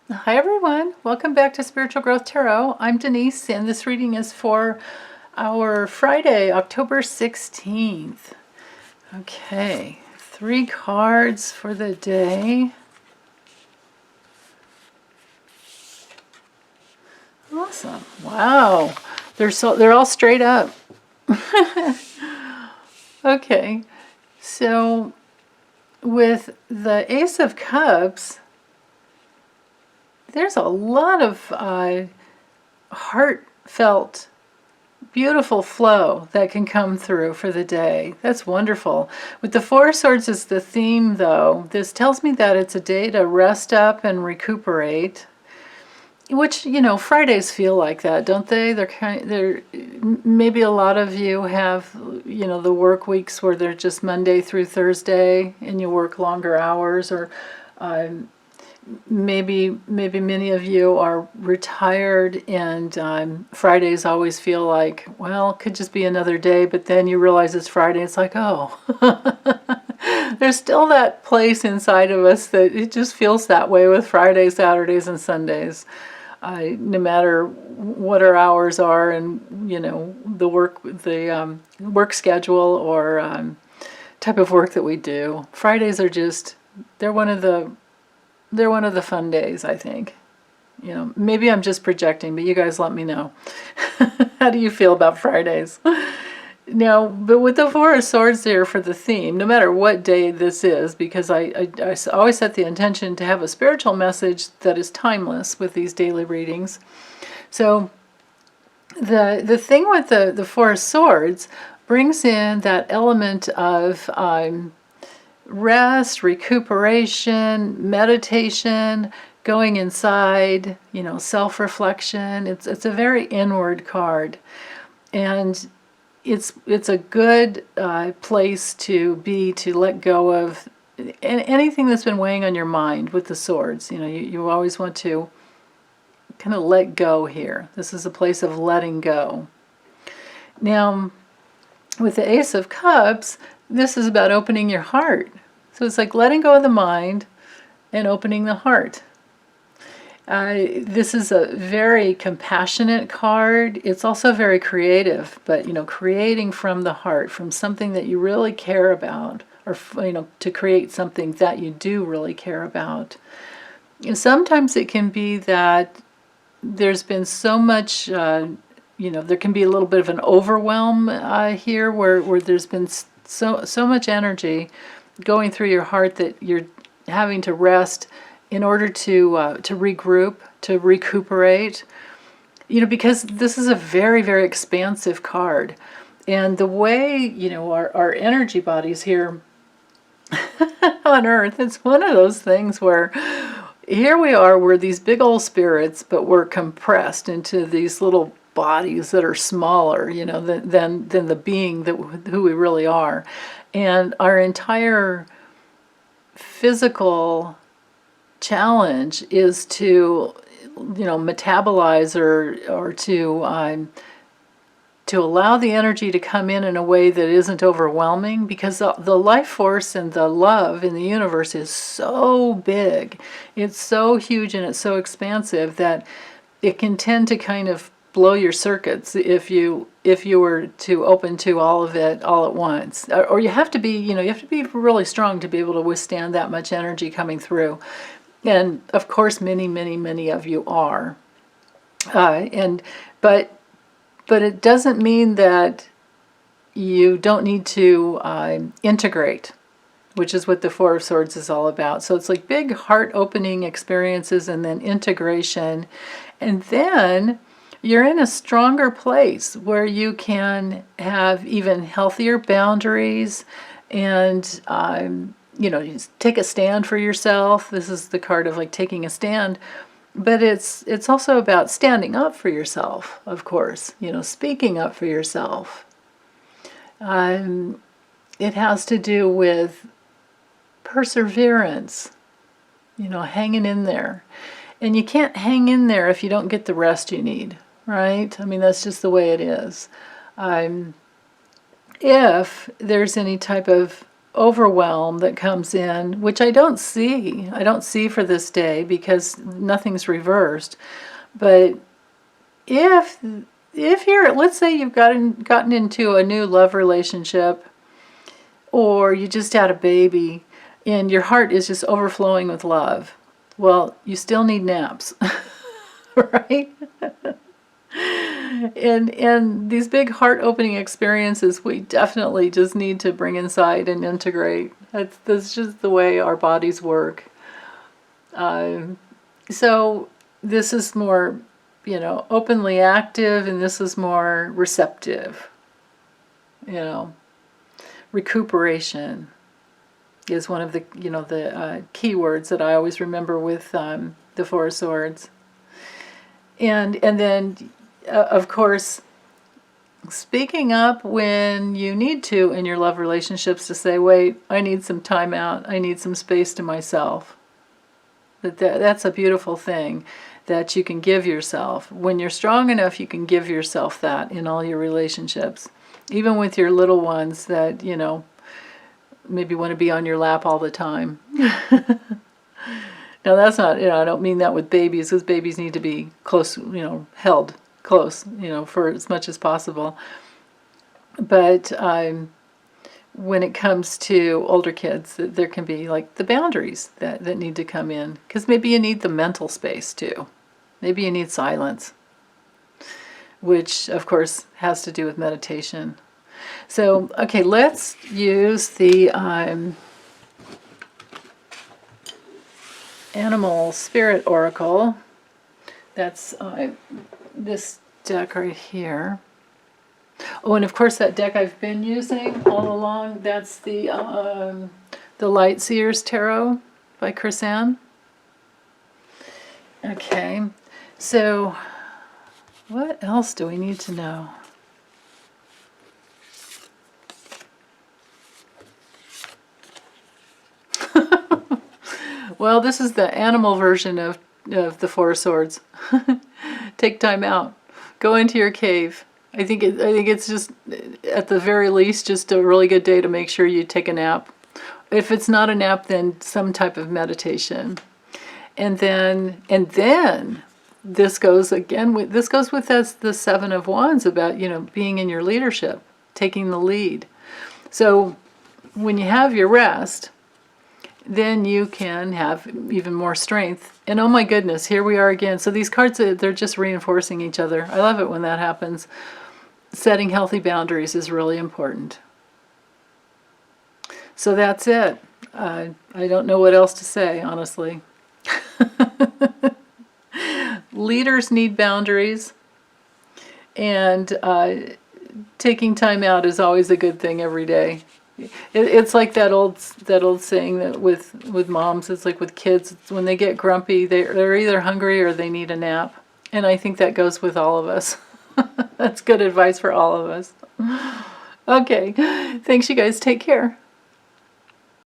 Hi everyone, welcome back to Spiritual Growth Tarot. I'm Denise and this reading is for our Friday, October 16th. Okay, 3 cards for the day. Awesome. Wow. They're all straight up. Okay. So with the Ace of Cups, there's a lot of heartfelt, beautiful flow that can come through for the day. That's wonderful. With the Four of Swords as the theme, though, this tells me that it's a day to rest up and recuperate. Which, you know, Fridays feel like that, don't they? They're maybe a lot of you have, you know, the work weeks where they're just Monday through Thursday and you work longer hours, or maybe many of you are retired and Fridays always feel like, well, it could just be another day, but then you realize it's Friday. It's like, oh, there's still that place inside of us that it just feels that way with Fridays, Saturdays, and Sundays. No matter what our hours are, and you know the work schedule or type of work that we do, Fridays are just they're one of the fun days, I think. You know, maybe I'm just projecting, but you guys let me know. How do you feel about Fridays? Now, but with the Four of Swords there for the theme, no matter what day this is, because I always set the intention to have a spiritual message that is timeless with these daily readings. So the thing with the Four of Swords brings in that element of rest, recuperation, meditation, going inside, you know, self-reflection. It's a very inward card. And it's a good place to be, to let go of anything that's been weighing on your mind with the swords. You know, you always want to kind of let go here. This is a place of letting go. Now, with the Ace of Cups, this is about opening your heart. So it's like letting go of the mind and opening the heart. This is a very compassionate card. It's also very creative, but you know, creating from the heart, from something that you really care about, or you know, to create something that you do really care about. And sometimes it can be that there's been so much, you know, there can be a little bit of an overwhelm here, where there's been so much energy going through your heart that you're having to rest in order to regroup, to recuperate, you know, because this is a very, very expansive card. And the way, you know, our energy bodies here on Earth, it's one of those things where here we are, we're these big old spirits, but we're compressed into these little bodies that are smaller, you know, than the being that who we really are. And our entire physical challenge is to, you know, metabolize or to allow the energy to come in a way that isn't overwhelming, because the life force and the love in the universe is so big, it's so huge, and it's so expansive that it can tend to kind of blow your circuits if you were to open to all of it all at once. Or you have to be, you know, you have to be really strong to be able to withstand that much energy coming through. And of course, many of you are. But it doesn't mean that you don't need to integrate, which is what the Four of Swords is all about. So it's like big heart-opening experiences and then integration. And then you're in a stronger place where you can have even healthier boundaries and you know, you take a stand for yourself. This is the card of like taking a stand, but it's also about standing up for yourself, of course, you know, speaking up for yourself. It has to do with perseverance, you know, hanging in there. And you can't hang in there if you don't get the rest you need, right? I mean, that's just the way it is. If there's any type of overwhelm that comes in, which I don't see. I don't see for this day because nothing's reversed. But if you're, let's say you've gotten into a new love relationship, or you just had a baby and your heart is just overflowing with love, well, you still need naps, right? And these big heart-opening experiences, we definitely just need to bring inside and integrate. That's just the way our bodies work. So this is more, openly active, and this is more receptive. Recuperation is one of the, the key words that I always remember with the Four of Swords. And then, of course, speaking up when you need to in your love relationships to say, wait, I need some time out. I need some space to myself. That's a beautiful thing that you can give yourself. When you're strong enough, you can give yourself that in all your relationships. Even with your little ones that, maybe want to be on your lap all the time. Now that's not, I don't mean that with babies, because babies need to be close, held close, for as much as possible. But when it comes to older kids, there can be like the boundaries that need to come in. Because maybe you need the mental space too. Maybe you need silence, which of course has to do with meditation. So, okay, let's use the Animal Spirit Oracle. That's this deck right here. Oh, and of course that deck I've been using all along, that's the Light Seers Tarot by Chris-Anne. Okay, so what else do we need to know? Well, this is the animal version of the Four of Swords. Take time out. Go into your cave. I think it's just, at the very least, just a really good day to make sure you take a nap. If it's not a nap, then some type of meditation. And then this goes again with the Seven of Wands about, being in your leadership, taking the lead. So when you have your rest, then you can have even more strength. And oh my goodness, here we are again. So these cards, they're just reinforcing each other. I love it when that happens. Setting healthy boundaries is really important. So that's it. I don't know what else to say, honestly. Leaders need boundaries. And taking time out is always a good thing every day. It's like that old saying that with moms, it's like with kids, it's when they get grumpy, they're either hungry or they need a nap. And I think that goes with all of us. That's good advice for all of us. Okay, thanks you guys. Take care.